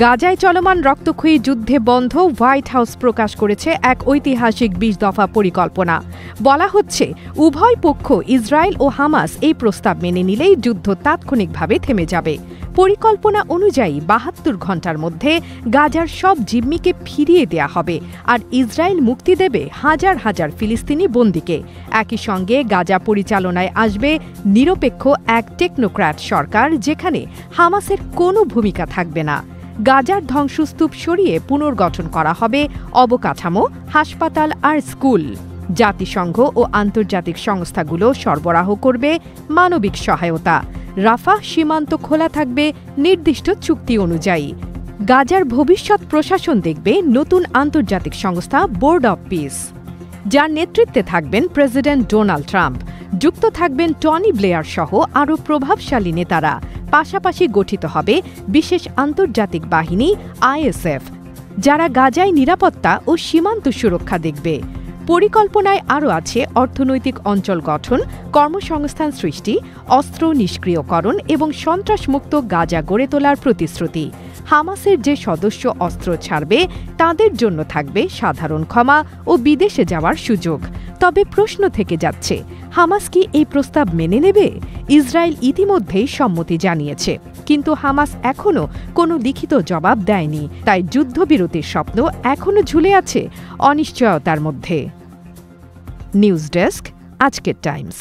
গাজায় চলমান রক্তক্ষয়ী যুদ্ধে বন্ধ হোয়াইট হাউস প্রকাশ করেছে এক ঐতিহাসিক ২০ দফা পরিকল্পনা। বলা হচ্ছে উভয় পক্ষ ইসরায়েল ও হামাস এই প্রস্তাব মেনে নিলেই যুদ্ধ তাৎক্ষণিকভাবে থেমে যাবে। পরিকল্পনা অনুযায়ী ৭২ ঘণ্টার মধ্যে গাজার সব জিম্মিকে ফিরিয়ে দেয়া হবে আর ইসরায়েল মুক্তি দেবে হাজার হাজার ফিলিস্তিনি বন্দীকে। একই সঙ্গে গাজা পরিচালনায় আসবে নিরপেক্ষ এক টেকনোক্র্যাট সরকার, যেখানে হামাসের কোনো ভূমিকা থাকবে না। গাজার ধ্বংসস্তূপ সরিয়ে পুনর্গঠন করা হবে অবকাঠামো, হাসপাতাল আর স্কুল। জাতিসংঘ ও আন্তর্জাতিক সংস্থাগুলো সরবরাহ করবে মানবিক সহায়তা। রাফাহ সীমান্ত খোলা থাকবে নির্দিষ্ট চুক্তি অনুযায়ী। গাজার ভবিষ্যৎ প্রশাসন দেখবে নতুন আন্তর্জাতিক সংস্থা বোর্ড অব পিস, যার নেতৃত্বে থাকবেন প্রেসিডেন্ট ডোনাল্ড ট্রাম্প। যুক্ত থাকবেন টনি ব্লেয়ার সহ আরও প্রভাবশালী নেতারা। পাশাপাশি গঠিত হবে বিশেষ আন্তর্জাতিক বাহিনী ISF, যারা গাজায় নিরাপত্তা ও সীমান্ত সুরক্ষা দেখবে। পরিকল্পনায় আরও আছে অর্থনৈতিক অঞ্চল গঠন, কর্মসংস্থান সৃষ্টি, অস্ত্র নিষ্ক্রিয়করণ এবং সন্ত্রাসমুক্ত গাজা গড়ে তোলার প্রতিশ্রুতি। হামাসের যে সদস্য অস্ত্র ছাড়বে তাদের জন্য থাকবে সাধারণ ক্ষমা ও বিদেশে যাওয়ার সুযোগ। তবে প্রশ্ন থেকে যাচ্ছে, হামাস কি এই প্রস্তাব মেনে নেবে? ইসরায়েল ইতিমধ্যেই সম্মতি জানিয়েছে, কিন্তু হামাস এখনও কোনো লিখিত জবাব দেয়নি। তাই যুদ্ধবিরতির স্বপ্ন এখনও ঝুলে আছে অনিশ্চয়তার মধ্যে। নিউজ ডেস্ক, আজকের টাইমস।